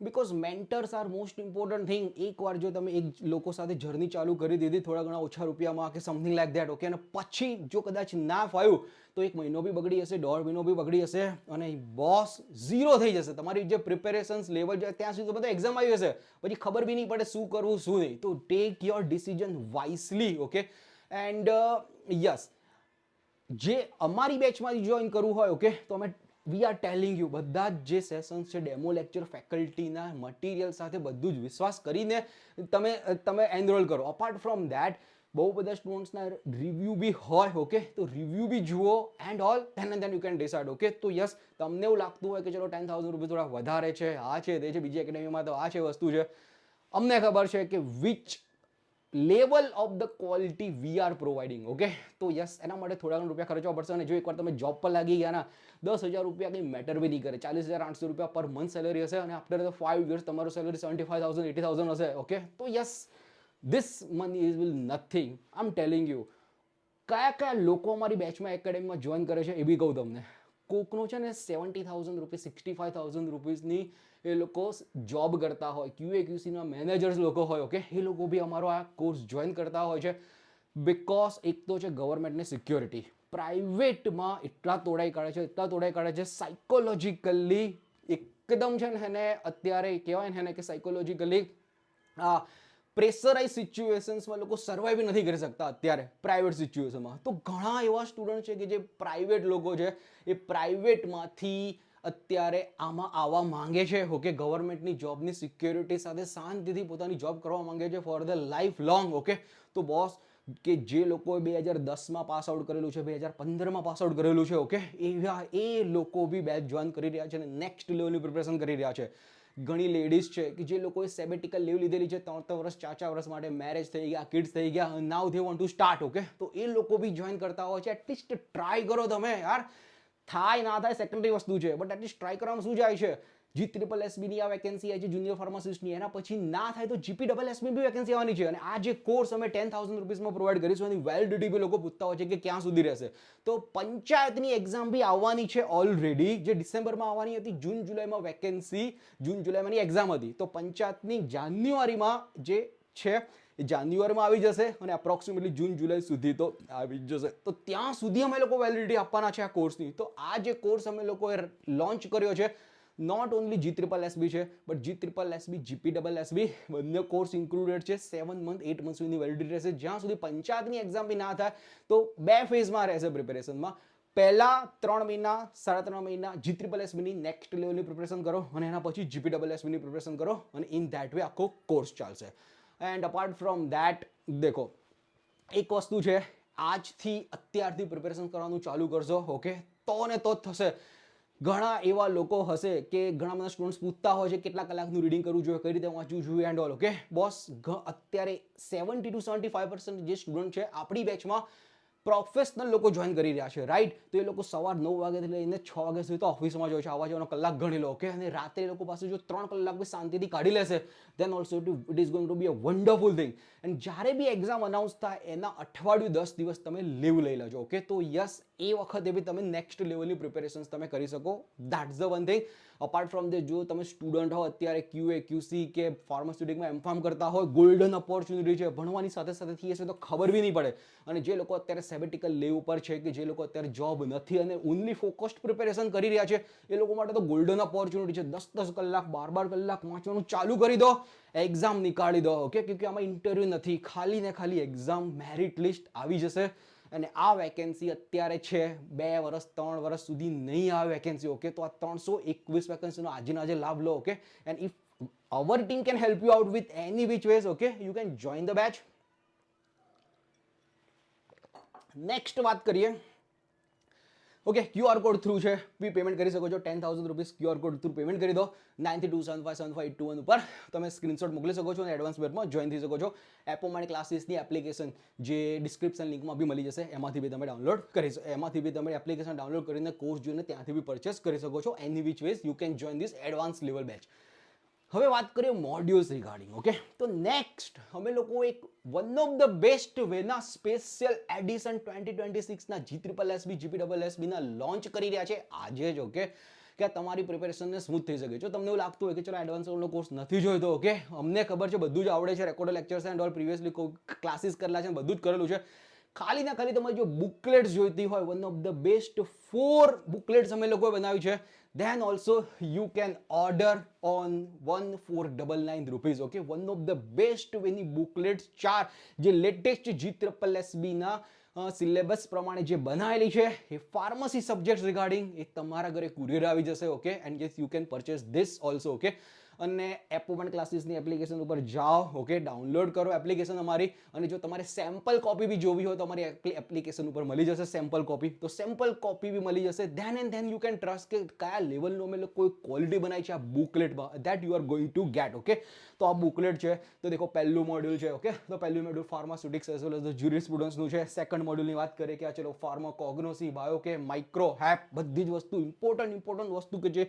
Because mentors R most important thing. એકવાર જો તમે એક લોકો સાથે જર્ની ચાલુ કરી દીધી થોડા ઘણા ઓછા રૂપિયામાં કે સમથિંગ લાઈક ધેટ, ઓકે, અને પછી જો કદાચ ના ફાવ્યું તો 1 મહિનો બી બગડી જશે, 1.5 મહિનો બી બગડી જશે, અને બોસ ઝીરો થઈ જશે. તમારી જે પ્રિપેરેશન્સ લેવલ જાય ત્યાં સુધી બધા એક્ઝામ આવી જશે, પછી ખબર બી નહીં પડે શું કરવું શું નહીં. તો take your decision wisely. Okay, and yes, જે અમારી બેચમાંથી જોઈન કરવું હોય, ઓકે, તો અમે વી આર ટેલિંગ યુ, બધા જ જે સેશન્સ છે, ડેમો લેક્ચર, ફેકલ્ટીના મટીરિયલ સાથે બધું જ વિશ્વાસ કરીને તમે એનરોલ કરો. અપાર્ટ ફ્રોમ દેટ બહુ બધા સ્ટુડન્ટ્સના રિવ્યૂ બી હોય, ઓકે, તો રિવ્યૂ બી જુઓ and all, then you can decide. Okay, તો યસ, તમને એવું લાગતું હોય કે ચલો 10,000 રૂપીસ થોડા વધારે છે, આ છે તે છે, બીજી એકેડેમીમાં તો આ છે વસ્તુ છે, અમને ખબર છે કે which level of the quality we are providing. Okay, તો યસ, એના માટે થોડા ઘણા રૂપિયા ખર્ચવા પડશે. અને જો એકવાર તમે જોબ પર લાગી ગયા ના, 10,000 રૂપિયા કંઈ મેટર બી નહીં કરે. 40,800 રૂપિયા પર મંથ સેલરી હશે અને આફ્ટર ધ 5 years તમારો સેલરી 75,000 80,000 હશે. ઓકે, તો yes, this money is will nothing. I M telling you. કયા કયા લોકો અમારી બેચમાં એકેડેમીમાં જોઈન કરે છે એ બી કહું તમને. કોકનો છે ને 70,000 રૂપીસ 65,000 રૂપીસની એ લોકો જોબ કરતા હોય, ક્યુએ ક્યુસીના મેનેજર્સ લોકો હોય, ઓકે, એ લોકો બી અમારો આ કોર્સ જોઈન કરતા હોય છે. બિકોઝ એક તો છે ગવર્મેન્ટની સિક્યોરિટી, પ્રાઇવેટમાં એટલા તોડાઈ કાઢે છે સાયકોલોજીકલી, એકદમ છે ને એને અત્યારે કહેવાય ને કે સાયકોલોજીકલી પ્રેશરાઇઝ સિચ્યુએશન્સમાં લોકો સર્વાઈવ નથી કરી શકતા અત્યારે પ્રાઇવેટ સિચ્યુએશનમાં. તો ઘણા એવા સ્ટુડન્ટ છે કે જે પ્રાઇવેટ લોકો છે, એ પ્રાઇવેટમાંથી અત્યારે આમાં આવવા માંગે છે. ઓકે, ગવર્મેન્ટની જોબની સિક્યોરિટી સાથે શાંતિથી પોતાની જોબ કરવા માંગે છે for the life long. Okay, તો બોસ કે જે લોકોએ 2010માં પાસ આઉટ કરેલું છે, 2015માં પાસ આઉટ કરેલું છે, ઓકે, એ લોકો બી બેચ જોઈન કરી રહ્યા છે અને નેક્સ્ટ લેવલની પ્રિપરેશન કરી રહ્યા છે. ઘણી લેડીઝ છે કે જે લોકોએ સેબેટિકલ લીવ લીધેલી છે 3 વર્ષ 4 વર્ષ માટે, મેરેજ થઈ ગયા, કિડ્સ થઈ ગયા, now they want to start. Okay, તો એ લોકો બી જોઈન કરતા હોય છે. એટલીસ્ટ ટ્રાય કરો તમે યાર. થાય ના થાય સેકન્ડરી વસ્તુ છે, બટ એટલીસ્ટ ટ્રાય કરવામાં શું જાય છે. GSSBની આ વેકેન્સી આવી છે જુનિયર ફાર્માસિસ્ટની, એના પછી ના થાય તો GPSSBની બી વેકેન્સી આવવાની છે. અને આ જે કોર્સ અમે 10,000 રૂપીસમાં પ્રોવાઈડ કરીશું એની વેલિડિટી બી લોકો પૂછતા હોય છે કે ક્યાં સુધી રહેશે. તો પંચાયતની એક્ઝામ બી આવવાની છે ઓલરેડી, જે ડિસેમ્બરમાં આવવાની હતી. જૂન જુલાઈમાં વેકેન્સી, જૂન જુલાઈમાંની એક્ઝામ હતી. તો પંચાયતની જાન્યુઆરીમાં જે છે એ જાન્યુઆરીમાં આવી જશે અને એપ્રોક્સિમેટલી જૂન જુલાઈ સુધી તો આવી જશે. તો ત્યાં સુધી અમે લોકો વેલિડિટી આપવાના છે આ કોર્સની. તો આ જે કોર્સ અમે લોકોએ લોન્ચ કર્યો છે, નોટ ઓનલી GSSB છે, બટ GSSB GPSSB બંને કોર્સ ઇન્ક્લુડેડ છે. 7 મંથ 8 મંથ સુધીની વેલિડિટી રહેશે. જ્યાં સુધી પંચાયતની એક્ઝામ બી ના થાય તો 2 ફેઝમાં રહેશે પ્રિપેરેશનમાં. પહેલા 3 મહિના 3.5 મહિના GSSBની નેક્સ્ટ લેવલની પ્રિપરેશન કરો અને એના પછી GPSSBની પ્રિપરેશન કરો અને ઇન ધેટ વે આખો કોર્સ ચાલશે. એન્ડ અપાર્ટ ફ્રોમ ધેટ દેખો, એક વસ્તુ છે, આજથી અત્યારથી પ્રિપેરેશન કરવાનું ચાલુ કરશો, ઓકે, તો ને તો જ થશે. ઘણા એવા લોકો હશે કે ઘણા બધા સ્ટુડન્ટ્સ પૂછતા હોય છે કેટલા કલાકનું રીડિંગ કરવું જોઈએ, કઈ રીતે વાંચવું જોઈએ એન્ડ ઓલ. ઓકે બોસ, અત્યારે 70 to 75% જે સ્ટુડન્ટ છે આપણી બેચમાં પ્રોફેશનલ લોકો જોઈન કરી રહ્યા છે, રાઈટ. તો એ લોકો સવાર 9 વાગ્યાથી લઈને 6 વાગ્યા સુધી તો ઓફિસમાં જ હોય છે. આવવા જવાનો કલાક ગણી લો, ઓકે, અને રાત્રે એ લોકો પાસે જો 3 કલાક બી શાંતિથી કાઢી લેશે, then also it is going to be a wonderful thing. And જ્યારે બી એક્ઝામ અનાઉન્સ થાય એના અઠવાડિયું 10 દિવસ તમે લીવ લઈ લેજો. ઓકે, તો યસ, એ વખતે બી તમે નેક્સ્ટ લેવલની પ્રિપેરેશન્સ તમે કરી શકો. That's the one thing. Apart from that, જો તમે સ્ટુડન્ટ હો અત્યારે QA QC કે ફાર્માસ્યુટિકમાં એમફાર્મ કરતા હોય, ગોલ્ડન ઓપોર્ચ્યુનિટી છે. ભણવાની સાથે સાથે થઈ હશે તો ખબર બી નહીં પડે. અને જે લોકો અત્યારે સેબેટિકલ લીવ ઉપર છે કે જે લોકો અત્યારે જોબ નથી અને ઓનલી ફોકસ્ડ પ્રિપેરેશન કરી રહ્યા છે, એ લોકો માટે તો ગોલ્ડન ઓપોર્ચ્યુનિટી છે. 10 કલાક 12 કલાક વાંચવાનું ચાલુ કરી દો, એક્ઝામ નીકાળી દો. ઓકે, ક્योंकि આમાં ઇન્ટરવ્યુ નથી, ખાલી ને ખાલી એક્ઝામ, મેરિટ લિસ્ટ આવી જશે. અને આ વેકેન્સી અત્યારે છે, 2 વર્ષ 3 વર્ષ સુધી નહીં આવે વેકેન્સી. ઓકે, તો આ 321 વેકેન્સીનો આજે લાભ લો. Okay, and if our team can help you out with any which ways, okay, you can join the batch. Next વાત કરીએ. ઓકે, QR કોડ થ્રુ છે બી પેમેન્ટ કરી શકો છો. 10,000 rupees QR code through payment કરી દો. 9327575821 ઉપર તમે સ્ક્રીનશોટ મોકલી શકો છો અને એડવાન્સ બેચમાં જોઈન થઈ શકો છો. એપોમાની ક્લાસીસની એપ્લિકેશન જે ડિસ્ક્રિપ્શન લિંકમાં બી મળી જશે, એમાંથી બી તમે ડાઉનલોડ કરી શકો. એમાંથી બી તમે એપ્લિકેશન ડાઉનલોડ કરીને કોર્સ જોઈને ત્યાંથી બી પરચેસ કરી શકો છો. Any which ways you can join this advance level batch. હવે વાત કરીએ મોડ્યુલ્સ રિગાર્ડિંગ. ઓકે, તો નેક્સ્ટ અમે લોકો એક વન ઓફ ધ બેસ્ટ વેના સ્પેશિયલ એડિશન 2026ના GSSB GPSSBના લોન્ચ કરી રહ્યા છે આજે જ. ઓકે, કે તમારી પ્રિપેરેશનને સ્મૂથ થઈ શકે. જો તમને એવું લાગતું હોય કે ચલો એડવાન્સ લેવલનો કોર્સ નથી જોઈતો, ઓકે, અમને ખબર છે બધું જ આવડે છે, record lectures and all previously classes કરેલા છે, બધું જ કરેલું છે. ખાલી ને ખાલી તમારી જો બુકલેટ્સ જોઈતી હોય, વન ઓફ ધ બેસ્ટ 4 બુકલેટ્સ અમે લોકોએ બનાવી છે, then also you can order on 1499 rupees. Okay, one of the best વેની બુકલેટ્સ 4 જે લેટેસ્ટ GSSB ના સિલેબસ પ્રમાણે જે બનાવેલી છે એ ફાર્મસી સબ્જેક્ટ રિગાર્ડિંગ એ તમારા ઘરે કુરિયર આવી જશે. Okay, and yes you can purchase this also. Okay, અને એપોમેન્ટ ક્લાસીસની એપ્લિકેશન ઉપર જાઓ. ઓકે, ડાઉનલોડ કરો એપ્લિકેશન અમારી, અને જો તમારે સેમ્પલ કોપી બી જોવી હોય તો અમારી એપ્લિકેશન ઉપર મળી જશે સેમ્પલ કોપી. તો સેમ્પલ કોપી બી મળી જશે. Than and then you can trust કે કયા લેવલનું અમે લોકો કોઈ ક્વોલિટી બનાવી છે આ બુકલેટમાં, that you are going to get. Okay, તો આ બુકલેટ છે તો દેખો પહેલું મોડ્યુલ છે. ઓકે, તો પહેલું module pharmaceutics as well as the જ્યુરિસ્પ્રુડન્સનું છે. સેકન્ડ મોડ્યુલની વાત કરીએ કે આ ચલો ફાર્માકોગ્નોસી, બાયો કે માઇક્રો હેપ, બધી જ વસ્તુ ઇમ્પોર્ટન્ટ વસ્તુ કે જે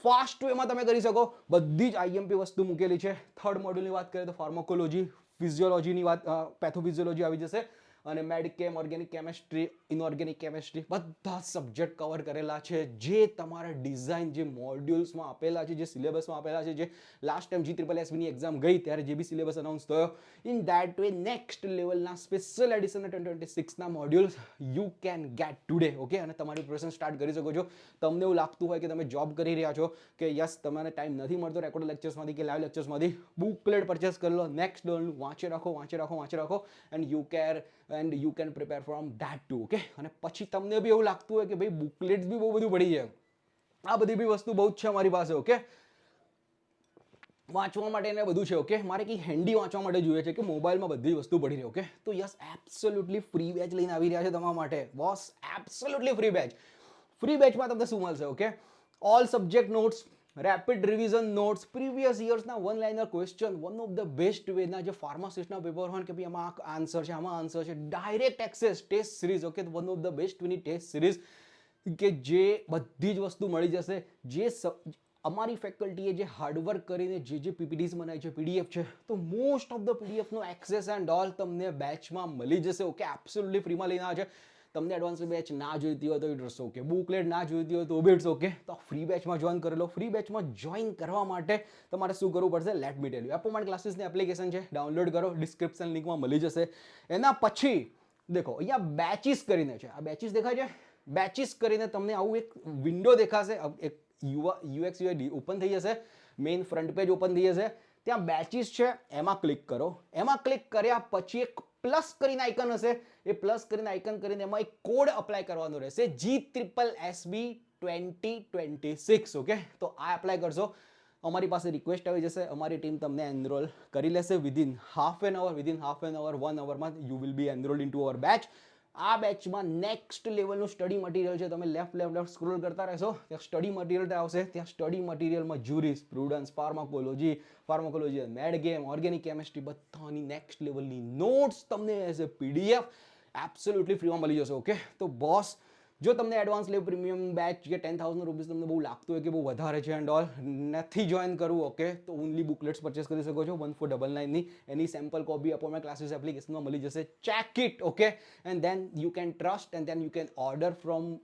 ફાસ્ટ વેમાં તમે કરી શકો, બધી જ આઈએમપી વસ્તુ મૂકેલી છે. થર્ડ મોડ્યુલની વાત કરીએ તો ફાર્માકોલોજી, ફિઝિયોલોજીની વાત, પેથોફિઝિયોલોજી આવી જશે, અને મેડકેમ, ઓર્ગેનિક કેમેસ્ટ્રી, ઇનઓર્ગેનિક કેમેસ્ટ્રી, બધા સબ્જેક્ટ કવર કરેલા છે જે તમારા ડિઝાઇન જે મોડ્યુલ્સમાં આપેલા છે, જે સિલેબસમાં આપેલા છે, જે લાસ્ટ ટાઈમ GSSBની એક્ઝામ ગઈ ત્યારે જે બી સિલેબસ અનાઉન્સ થયો, ઇન ધેટ વે નેક્સ્ટ લેવલના સ્પેશિયલ એડિશનના 2026ના modules you can get today. Okay, અને તમારી પ્રિપરેશન સ્ટાર્ટ કરી શકો છો. તમને એવું લાગતું હોય કે તમે જોબ કરી રહ્યા છો કે યસ તમને ટાઈમ નથી મળતો રેકોર્ડ લેક્ચર્સમાંથી કે લાઈવ લેક્ચર્સમાંથી, બુકલેટ પરચેસ કરી લો. નેક્સ્ટ લેવલનું વાંચી રાખો and you can prepare from that two. Okay, અને પછી તમને બી એવું લાગતું હોય કે ભાઈ બુકલેટ્સ બી બહુ બધું પડી છે, આ બધી બી વસ્તુ બહુ જ છે અમારી પાસે. ઓકે, વાંચવા માટે એને બધું છે. ઓકે, મારે કંઈ હેન્ડી વાંચવા માટે જોઈએ છે કે મોબાઈલમાં બધી વસ્તુ પડી રહી. ઓકે, તો યસ એબ્સોલ્યુટલી ફ્રી બેચ લઈને આવી રહ્યા છે તમારા માટે boss, absolutely free batch. Free બેચમાં તમને શું મળશે? Okay, all subject notes, rapid revision notes, previous યર્સના one liner question, one of the best વેના જે ફાર્માસિસ્ટના પેપર હોય કે ભાઈ આમાં આન્સર છે, આમાં આન્સર છે, direct access test series. Okay, one of the best વેની ટેસ્ટ સિરીઝ કે જે બધી જ વસ્તુ મળી જશે. જે અમારી ફેકલ્ટીએ જે હાર્ડવર્ક કરીને જે પીપીટીઝ બનાવી છે, પીડીએફ છે, તો મોસ્ટ ઓફ ધ પીડીએફનો એક્સેસ એન્ડ ઓલ તમને બેચમાં મળી જશે. ઓકે, એબ્સોલ્યુટલી ફ્રીમાં લઈને આવે છે. તમને એડવાન્સ બેચ ના જોઈતી હોય તો ઇટ્સ ઓકે, બુકલેટ ના જોઈતી હોય તો ઇટ્સ ઓકે, તો ફ્રી બેચમાં જોઈન કરી લો. ફ્રી બેચમાં જોઈન કરવા માટે તમારે શું કરવું પડશે? Let me tell you. Appointment ક્લાસીસની એપ્લિકેશન છે, ડાઉનલોડ કરો, ડિસ્ક્રિપ્શન લિંકમાં મળી જશે. એના પછી દેખો અહીંયા બેચીસ કરીને છે, આ બેચીસ દેખાય છે, બેચીસ કરીને તમને આવું એક વિન્ડો દેખાશે, એક UX UI ઓપન થઈ જશે, મેઇન ફ્રન્ટ પેજ ઓપન થઈ જશે, ત્યાં બેચીસ છે એમાં ક્લિક કરો. એમાં ક્લિક કર્યા પછી એક પ્લસ કરીને આઇકન હશે, એ પ્લસ કરીને આઇકન કરીને એમાં એક કોડ અપ્લાય કરવાનો રહેશે, GSSB 2026. ઓકે, તો આ એપ્લાય કરશો, અમારી પાસે રિક્વેસ્ટ આવી જશે, અમારી ટીમ તમને એનરોલ કરી લેશે વિધિન હાફ એન અવર, 1 અવરમાં you will be enrolled into our batch. આ બેચમાં નેક્સ્ટ લેવલનું સ્ટડી મટીરિયલ છે. તમે લેફ્ટ સ્ક્રોલ કરતા રહેશો, ત્યાં સ્ટડી મટીરિયલ આવશે. ત્યાં સ્ટડી મટીરિયલમાં જ્યુરિસ્પ્રુડન્સ, ફાર્માકોલોજી, મેડકેમ, ઓર્ગેનિક કેમેસ્ટ્રી, બધાની નેક્સ્ટ લેવલની નોટ્સ તમને એઝ એ PDF એબ્સોલ્યુટલી ફ્રીમાં મળી જશે. ઓકે, તો બોસ જો તમને એડવાન્સ લેવ પ્રીમિયમ બેચ કે 10,000 રૂપીસ તમને બહુ લાગતું હોય કે બહુ વધારે છે એન્ડ ઓલ, નથી જોઈન કરવું, ઓકે, તો ઓનલી બુકલેટ્સ પરચેસ કરી શકો છો 1499 ની. એની સેમ્પલ કોપી અપોમેન્ટ ક્લાસીસ એપ્લિકેશનમાં મળી જશે. Check it. Okay, and then you can trust and then you can order from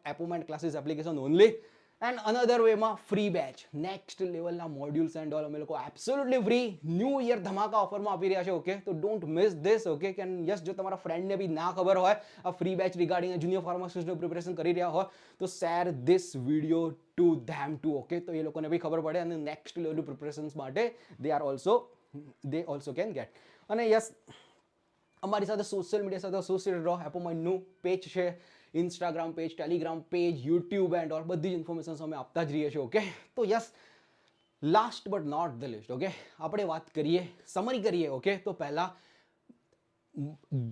appointment classes application only. And another વેમાં ફ્રી બેચ, નેક્સ્ટ લેવલના મોડ્યુલ્સ એન્ડ ઓલ અમે લોકો એબ્સોલ્યુટલી ફ્રી ન્યૂ યર ધમાકા ઓફરમાં આપી રહ્યા છે. ઓકે, તો don't miss this. Okay, can yes, જો તમારા ફ્રેન્ડને બી ના ખબર હોય આ ફ્રી બેચ રિગાર્ડિંગ જુનિયર ફાર્માસિસ્ટનું પ્રિપરેશન કરી રહ્યા હોય તો share this video to them too. Okay, તો એ લોકોને બી ખબર પડે અને નેક્સ્ટ લેવલની પ્રિપરેશન્સ માટે દે ઓલ્સો કેન ગેટ. અને યસ, અમારી સાથે સોશિયલ મીડિયા સાથે એસોસિએટેડ રહો. એપોમેન્ટનું પેજ છે, Instagram page, Telegram page, YouTube and all બધી જ ઇન્ફોર્મેશન અમે આપતા જ રહીએ છીએ. ઓકે, તો yes, last but not the list. Okay, આપણે વાત કરીએ, સમરી કરીએ. ઓકે, તો પહેલા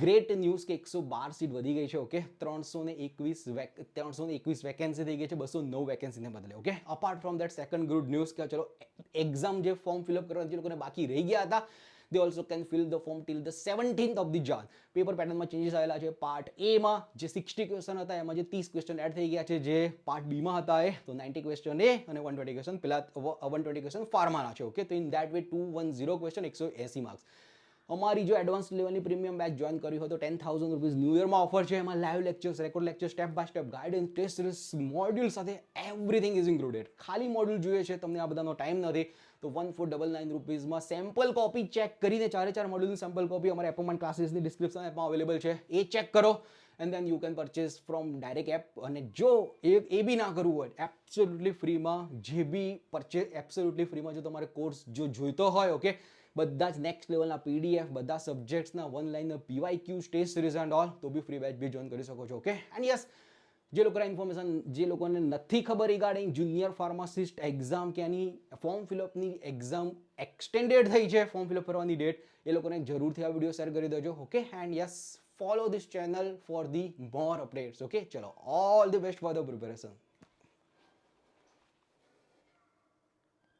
ગ્રેટ ન્યૂઝ કે 112 સીટ વધી ગઈ છે. ઓકે, 321 વેકેન્સી થઈ ગઈ છે 209 વેકેન્સીને બદલે. Okay, apart from that second good news કે ચલો એક્ઝામ જે ફોર્મ ફિલઅપ કરવાના જે લોકોને બાકી રહી ગયા હતા, they also can fill the form till the 17th of the Jan. Paper પેટર્નમાં ચેન્જીસ આવેલા છે. પાર્ટ એ માં જે 60 ક્વેશ્ચન હતા એમાં જે 30 ક્વેશ્ચન એડ થઈ ગયા છે, જે પાર્ટ બી માં હતા એ તો 90 ક્વેશ્ચન એ અને 120 ક્વેશ્ચન પેલા 120 ક્વેશ્ચન ફાર્માના છે. ઓકે, તો in that way 210 question, 180 marks. અમારી જો એડવાન્સ લેવલની પ્રીમિયમ બેચ જોઈન કરી હોય તો 10,000 રૂપીસ ન્યૂ યરમાં ઓફર છે. એમાં live lectures, record lecture, step by step guidance, test series, module સાથે એવરીથિંગ ઇઝ ઇન્ક્લુડેડ. ખાલી મોડ્યુલ જોઈએ છે, તમને આ બધાનો ટાઈમ નથી તો 1499 રૂપીઝમાં સેમ્પલ કોપી ચેક કરીને 4 મોડ્યુલની સેમ્પલ કોપી અમારા એપોમેન્ટ ક્લાસીસની ડિસ્ક્રિપ્શન એપમાં અવેલેબલ છે, એ ચેક કરો and then you can purchase from direct app. અને જો એ બી ના કરવું હોય, એબ્સોલ્યુટલી ફ્રીમાં જે બી પરચેસ, એબ્સોલ્યુટલી ફ્રીમાં જો તમારે કોર્સ જો જોઈતો હોય, ઓકે, બધા જ નેક્સ્ટ લેવલના પીડીએફ, બધા સબ્જેક્ટ્સના one liner PYQs, test series and all, તો બી ફ્રી બેચ બી જોઈન કરી શકો છો. ઓકે, એન્ડ યસ, જે લોકોને ઇન્ફોર્મેશન, જે લોકોને નથી ખબર રિગાર્ડિંગ જુનિયર ફાર્માસિસ્ટ એક્ઝામ કે એની ફોર્મ ફિલઅપની એક્ઝામ એક્સટેન્ડેડ થઈ છે, ફોર્મ ફિલઅપ કરવાની ડેટ, એ લોકોને જરૂરથી આ વિડીયો શેર કરી દેજો. Okay, and yes, follow this channel for the more updates. Okay, chalo, all the best for the preparation.